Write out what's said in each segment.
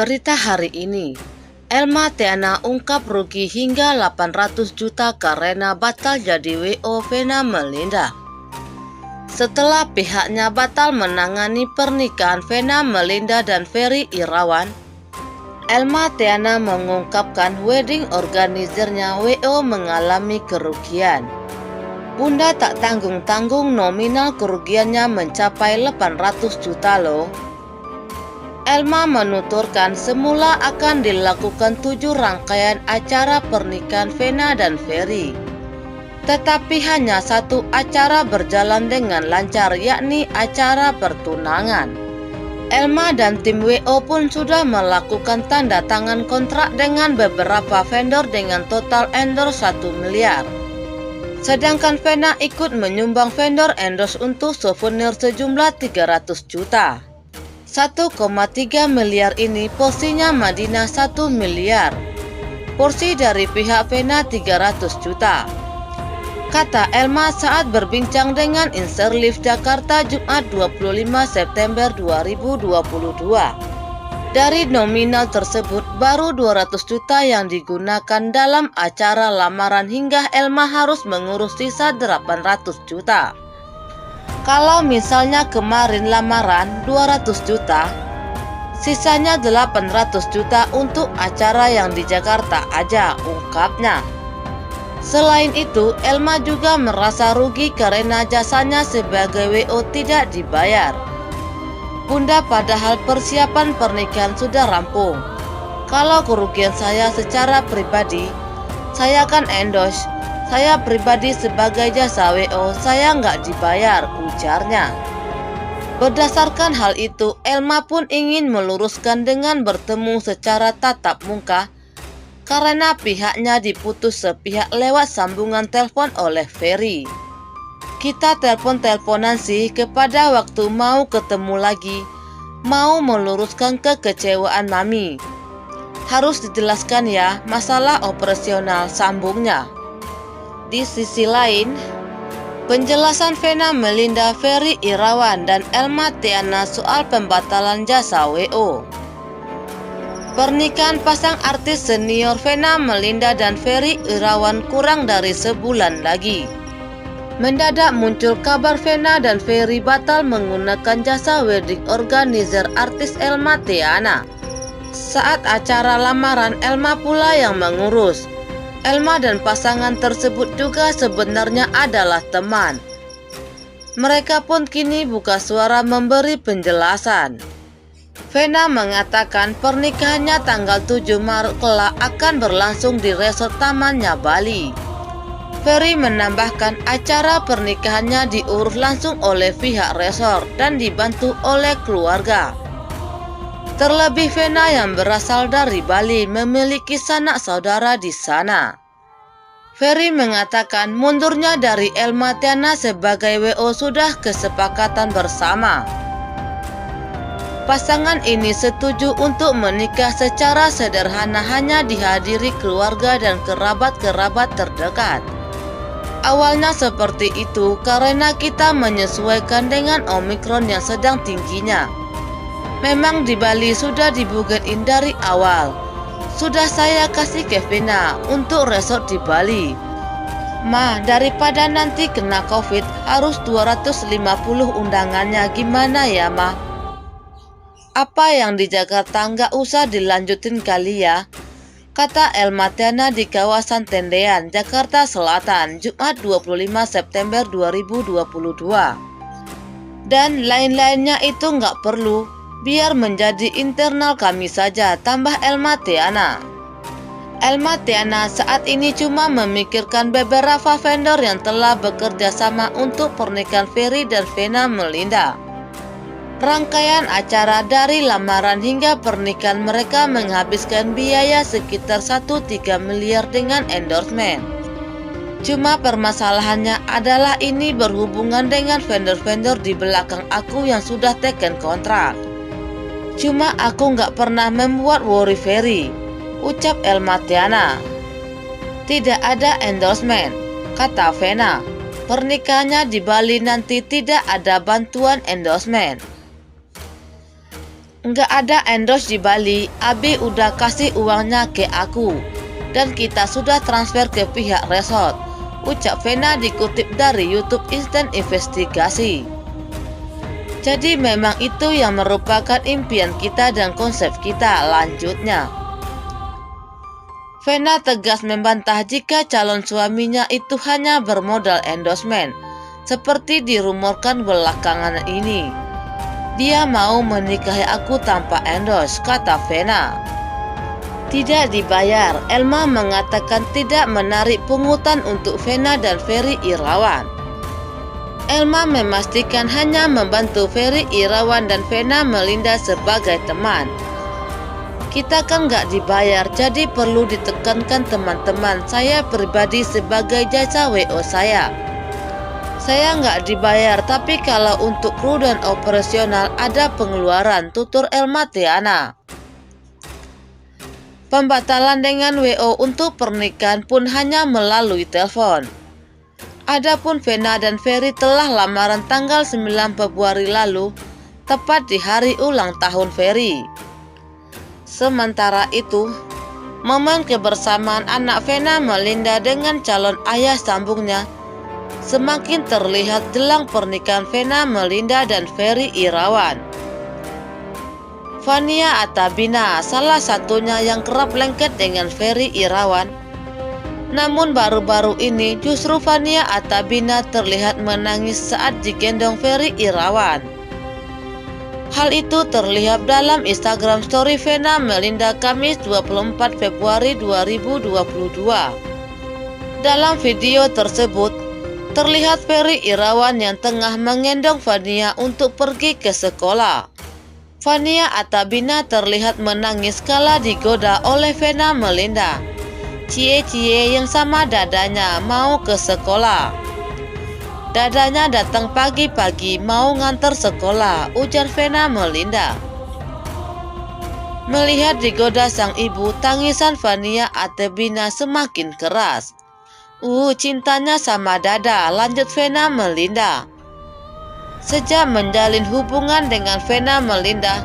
Berita hari ini, Elma Theana ungkap rugi hingga 800 juta karena batal jadi WO Vena Melinda. Setelah pihaknya batal menangani pernikahan Vena Melinda dan Ferry Irawan, Elma Theana mengungkapkan wedding organizernya WO mengalami kerugian. Bunda tak tanggung-tanggung, nominal kerugiannya mencapai 800 juta loh. Elma menuturkan semula akan dilakukan 7 rangkaian acara pernikahan Vena dan Ferry. Tetapi hanya 1 acara berjalan dengan lancar, yakni acara pertunangan. Elma dan tim WO pun sudah melakukan tanda tangan kontrak dengan beberapa vendor dengan total endorse 1 miliar. Sedangkan Vena ikut menyumbang vendor endorse untuk souvenir sejumlah 300 juta. 1,3 miliar ini porsinya Madinah 1 miliar. Porsi dari pihak Vena 300 juta. Kata Elma saat berbincang dengan Inserlift Jakarta Jumat 25 September 2022. Dari nominal tersebut baru 200 juta yang digunakan dalam acara lamaran hingga Elma harus mengurus sisa 800 juta. Kalau misalnya kemarin lamaran 200 juta, sisanya 800 juta untuk acara yang di Jakarta aja, ungkapnya. Selain itu, Elma juga merasa rugi karena jasanya sebagai WO tidak dibayar. Bunda, padahal persiapan pernikahan sudah rampung. Kalau kerugian saya secara pribadi, saya kan endorse. Saya pribadi sebagai jasa WO, saya nggak dibayar, ujarnya. Berdasarkan hal itu, Elma pun ingin meluruskan dengan bertemu secara tatap muka karena pihaknya diputus sepihak lewat sambungan telepon oleh Ferry. Kita telepon-teleponan sih, kepada waktu mau ketemu lagi, mau meluruskan kekecewaan Mami. Harus dijelaskan ya, masalah operasional, sambungnya. Di sisi lain, penjelasan Vena Melinda, Ferry Irawan, dan Elma Theana soal pembatalan jasa WO. Pernikahan pasang artis senior Vena Melinda dan Ferry Irawan kurang dari sebulan lagi. Mendadak muncul kabar Vena dan Ferry batal menggunakan jasa wedding organizer artis Elma Theana. Saat acara lamaran, Elma pula yang mengurus. Elma dan pasangan tersebut juga sebenarnya adalah teman. Mereka pun kini buka suara memberi penjelasan. Vena mengatakan pernikahannya tanggal 7 Maret kelak akan berlangsung di resort Tamannya Bali. Ferry menambahkan acara pernikahannya diurus langsung oleh pihak resort dan dibantu oleh keluarga. Terlebih Vena yang berasal dari Bali memiliki sanak saudara di sana. Ferry mengatakan mundurnya dari Elma Theana sebagai WO sudah kesepakatan bersama. Pasangan ini setuju untuk menikah secara sederhana, hanya dihadiri keluarga dan kerabat-kerabat terdekat. Awalnya seperti itu karena kita menyesuaikan dengan Omikron yang sedang tingginya. Memang di Bali sudah dibugetin dari awal. Sudah saya kasih ke Vena untuk resort di Bali. Ma, daripada nanti kena COVID harus 250 undangannya, gimana ya Ma? Apa yang di Jakarta nggak usah dilanjutin kali ya? Kata Elma Theana di kawasan Tendean, Jakarta Selatan, Jumat 25 September 2022. Dan lain-lainnya itu nggak perlu, biar menjadi internal kami saja, tambah Elma Theana. Elma Theana saat ini cuma memikirkan beberapa vendor yang telah bekerja sama untuk pernikahan Ferry dan Vena Melinda. Rangkaian acara dari lamaran hingga pernikahan mereka menghabiskan biaya sekitar 1,3 miliar dengan endorsement. Cuma permasalahannya adalah ini berhubungan dengan vendor-vendor di belakang aku yang sudah teken kontrak. Cuma aku nggak pernah membuat worry Ferry, ucap Elma Theana. Tidak ada endorsement, kata Vena. Pernikahannya di Bali nanti tidak ada bantuan endorsement. Nggak ada endorse di Bali, Abi udah kasih uangnya ke aku. Dan kita sudah transfer ke pihak resort, ucap Vena dikutip dari YouTube Instant Investigasi. Jadi memang itu yang merupakan impian kita dan konsep kita, lanjutnya. Vena tegas membantah jika calon suaminya itu hanya bermodal endorsement, seperti dirumorkan belakangan ini. Dia mau menikahi aku tanpa endorse, kata Vena. Tidak dibayar, Elma mengatakan tidak menarik pungutan untuk Vena dan Ferry Irawan. Elma memastikan hanya membantu Ferry Irawan dan Vena Melinda sebagai teman. Kita kan gak dibayar, jadi perlu ditekankan teman-teman, saya pribadi sebagai jasa WO saya. Saya nggak dibayar, tapi kalau untuk kru dan operasional ada pengeluaran, tutur Elma Theana. Pembatalan dengan WO untuk pernikahan pun hanya melalui telepon. Adapun Vena dan Ferry telah lamaran tanggal 9 Februari lalu, tepat di hari ulang tahun Ferry. Sementara itu, momen kebersamaan anak Vena Melinda dengan calon ayah sambungnya semakin terlihat jelang pernikahan Vena Melinda dan Ferry Irawan. Fania Atabina salah satunya yang kerap lengket dengan Ferry Irawan. Namun baru-baru ini justru Fania Atabina terlihat menangis saat digendong Ferry Irawan. Hal itu terlihat dalam Instagram story Vena Melinda Kamis 24 Februari 2022. Dalam video tersebut, terlihat Ferry Irawan yang tengah menggendong Fania untuk pergi ke sekolah. Fania Atabina terlihat menangis kala digoda oleh Vena Melinda. Cie-cie yang sama dadanya mau ke sekolah. Dadanya datang pagi-pagi mau ngantar sekolah, ujar Vena Melinda. Melihat digoda sang ibu, tangisan Fania Atabina semakin keras. Cintanya sama Dada, lanjut Vena Melinda. Sejak menjalin hubungan dengan Vena Melinda,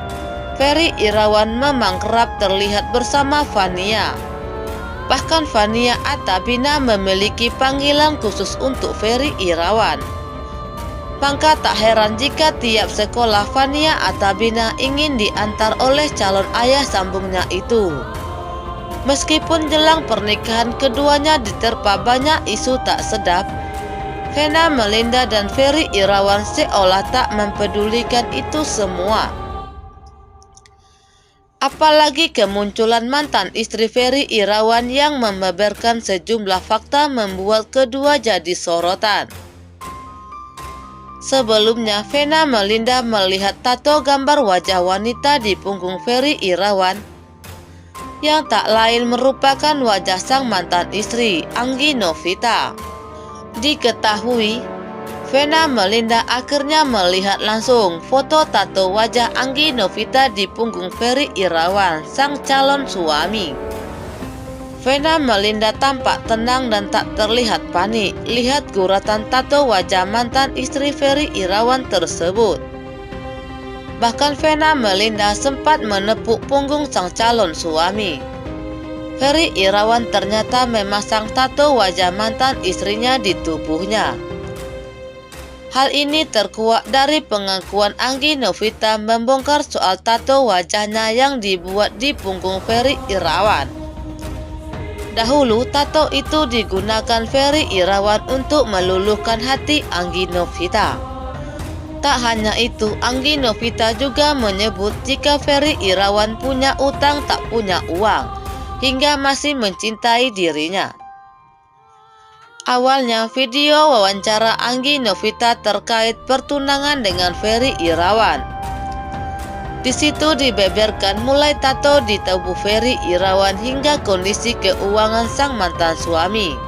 Ferry Irawan memang kerap terlihat bersama Fania. Bahkan Fania Atabina memiliki panggilan khusus untuk Ferry Irawan. Maka tak heran jika tiap sekolah Fania Atabina ingin diantar oleh calon ayah sambungnya itu. Meskipun jelang pernikahan keduanya diterpa banyak isu tak sedap, Vena Melinda dan Ferry Irawan seolah tak mempedulikan itu semua. Apalagi kemunculan mantan istri Ferry Irawan yang membeberkan sejumlah fakta membuat kedua jadi sorotan. Sebelumnya, Vena Melinda melihat tato gambar wajah wanita di punggung Ferry Irawan yang tak lain merupakan wajah sang mantan istri, Anggi Novita. Diketahui, Vena Melinda akhirnya melihat langsung foto tato wajah Anggi Novita di punggung Ferry Irawan, sang calon suami. Vena Melinda tampak tenang dan tak terlihat panik lihat guratan tato wajah mantan istri Ferry Irawan tersebut. Bahkan Vena Melinda sempat menepuk punggung sang calon suami. Ferry Irawan ternyata memasang tato wajah mantan istrinya di tubuhnya. Hal ini terkuak dari pengakuan Anggi Novita membongkar soal tato wajahnya yang dibuat di punggung Ferry Irawan. Dahulu tato itu digunakan Ferry Irawan untuk meluluhkan hati Anggi Novita. Tak hanya itu, Anggi Novita juga menyebut jika Ferry Irawan punya utang tak punya uang, hingga masih mencintai dirinya. Awalnya video wawancara Anggi Novita terkait pertunangan dengan Ferry Irawan. Di situ dibeberkan mulai tato di tubuh Ferry Irawan hingga kondisi keuangan sang mantan suami.